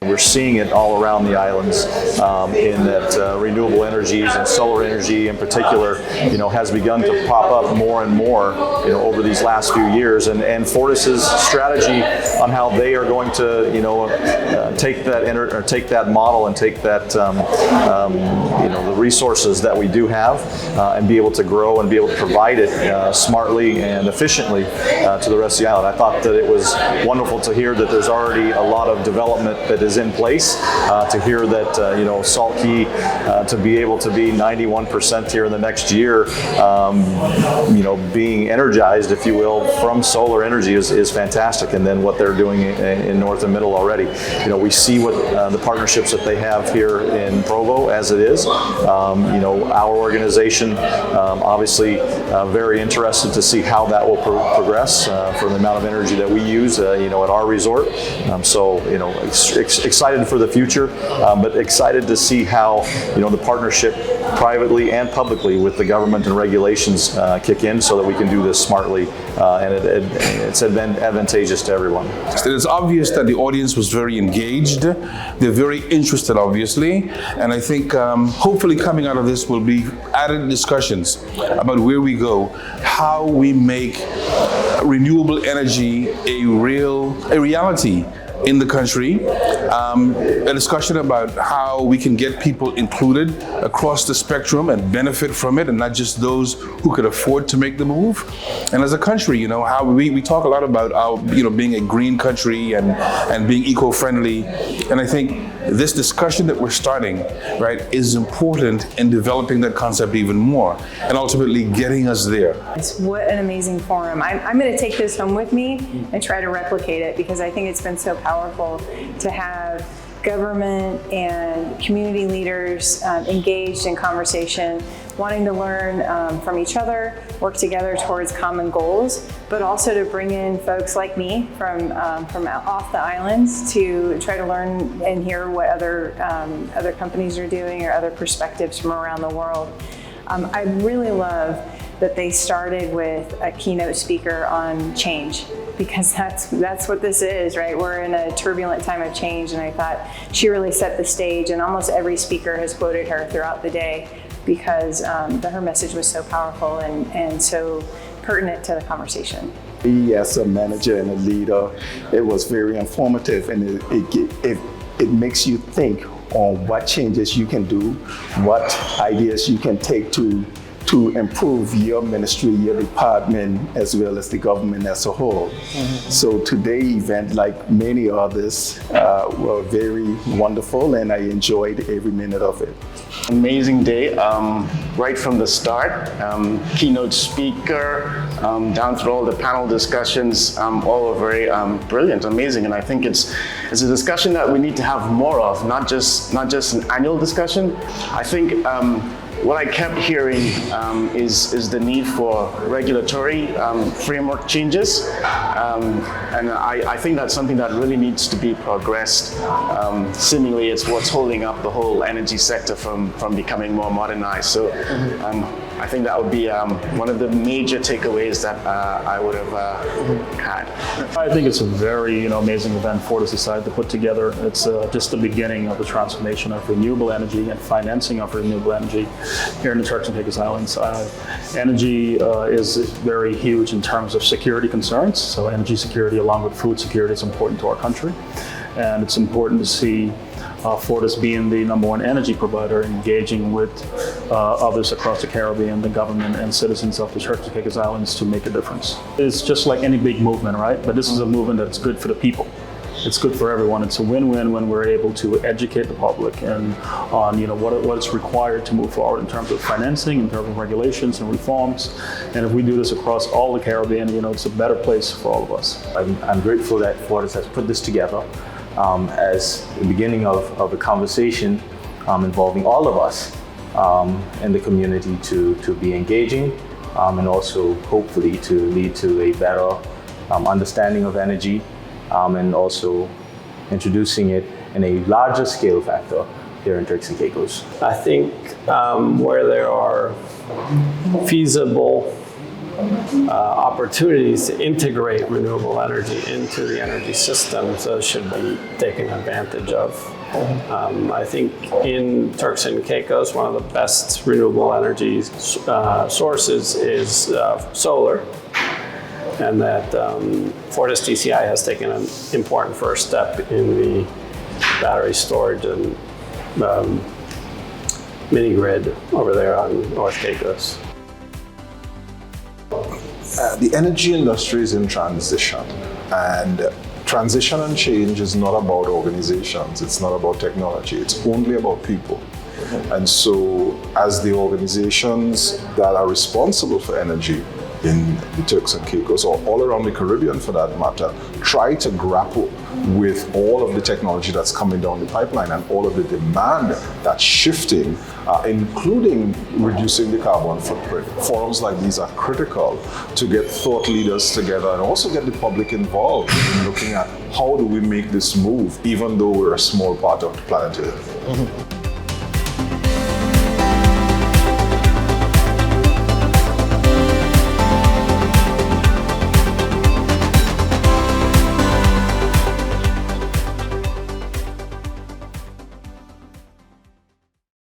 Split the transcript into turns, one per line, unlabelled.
We're seeing it all around the islands in that renewable energies and solar energy in particular, has begun to pop up more and more, over these last few years. And Fortis's strategy on how they are going to, take that model and take that, the resources that we do have and be able to grow and be able to provide it smartly and efficiently to the rest of the island. I thought that it was wonderful to hear that there's already a lot of development that is in place, to hear that Salt Key to be able to be 91% here in the next year, being energized, if you will, from solar energy is fantastic. And then what they're doing in North and Middle already, we see what the partnerships that they have here in Provo as it is. Our organization obviously very interested to see how that will progress for the amount of energy that we use, at our resort. Excited for the future, but excited to see how, the partnership privately and publicly with the government and regulations kick in so that we can do this smartly, and it's advantageous to everyone.
It's obvious that the audience was very engaged. They're very interested, obviously, and I think hopefully coming out of this will be added discussions about where we go, how we make renewable energy a reality in the country, a discussion about how we can get people included across the spectrum and benefit from it, and not just those who could afford to make the move. And as a country, how we talk a lot about our, being a green country and being eco-friendly. And I think this discussion that we're starting, right, is important in developing that concept even more and ultimately getting us there.
What an amazing forum. I'm going to take this home with me and try to replicate it, because I think it's been so powerful to have government and community leaders engaged in conversation, wanting to learn from each other, work together towards common goals, but also to bring in folks like me from off the islands to try to learn and hear what other companies are doing or other perspectives from around the world. I really love that they started with a keynote speaker on change, because that's what this is, right? We're in a turbulent time of change, and I thought she really set the stage, and almost every speaker has quoted her throughout the day because her message was so powerful and so pertinent to the conversation.
As a manager and a leader, it was very informative, and it makes you think on what changes you can do, what ideas you can take to improve your ministry, your department, as well as the government as a whole. Mm-hmm. So today's event, like many others, were very wonderful, and I enjoyed every minute of it.
Amazing day, right from the start. Keynote speaker, down through all the panel discussions, all were very brilliant, amazing, and I think it's a discussion that we need to have more of, not just an annual discussion. I think what I kept hearing is the need for regulatory framework changes, and I think that's something that really needs to be progressed. Seemingly, it's what's holding up the whole energy sector from becoming more modernized. So I think that would be one of the major takeaways that I would have had.
I think it's a very amazing event Fortis decided to put together. It's just the beginning of the transformation of renewable energy and financing of renewable energy here in the Turks and Caicos Islands. Energy is very huge in terms of security concerns. So energy security along with food security is important to our country. And it's important to see Fortis being the #1 energy provider, engaging with others across the Caribbean, the government and citizens of the Turks and Caicos Islands to make a difference. It's just like any big movement, right? But this is a movement that's good for the people. It's good for everyone. It's a win-win when we're able to educate the public and on what is required to move forward in terms of financing, in terms of regulations and reforms. And if we do this across all the Caribbean, it's a better place for all of us.
I'm grateful that Fortis has put this together as the beginning of a conversation involving all of us in the community to be engaging and also hopefully to lead to a better understanding of energy and also introducing it in a larger scale factor here in Turks and Caicos.
I think where there are feasible opportunities to integrate renewable energy into the energy system, so should be taken advantage of. I think in Turks and Caicos, one of the best renewable energy sources is solar, and that Fortis TCI has taken an important first step in the battery storage and mini grid over there on North Caicos.
The energy industry is in transition, and transition and change is not about organizations, it's not about technology, it's only about people. And so as the organizations that are responsible for energy in the Turks and Caicos, or all around the Caribbean for that matter, try to grapple with all of the technology that's coming down the pipeline and all of the demand that's shifting, including reducing the carbon footprint. Forums like these are critical to get thought leaders together and also get the public involved in looking at how do we make this move, even though we're a small part of the planet Earth.